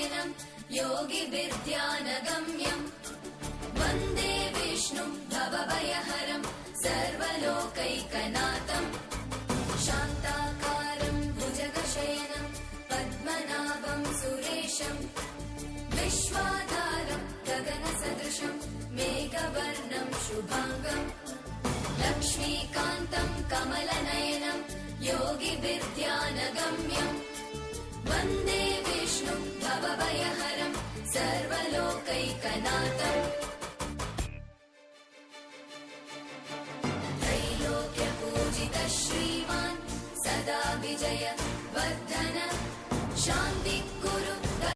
शयनम् योगिभिर्ध्यानगम्यम् वन्दे विष्णुम् भवभयहरम् सर्वलोकैकनाथम् शान्ताकारम् भुजगशयनम् पद्मनाभम् सुरेशम् विश्वाधारम् गगनसदृशम् मेघवर्णम् शुभाङ्गम् लक्ष्मीकान्तम् कमलनयनम् योगिभिर्ध्यानगम्यम् वन्दे विष्णुम् भवभयहरम् सर्वलोकैकनाथम्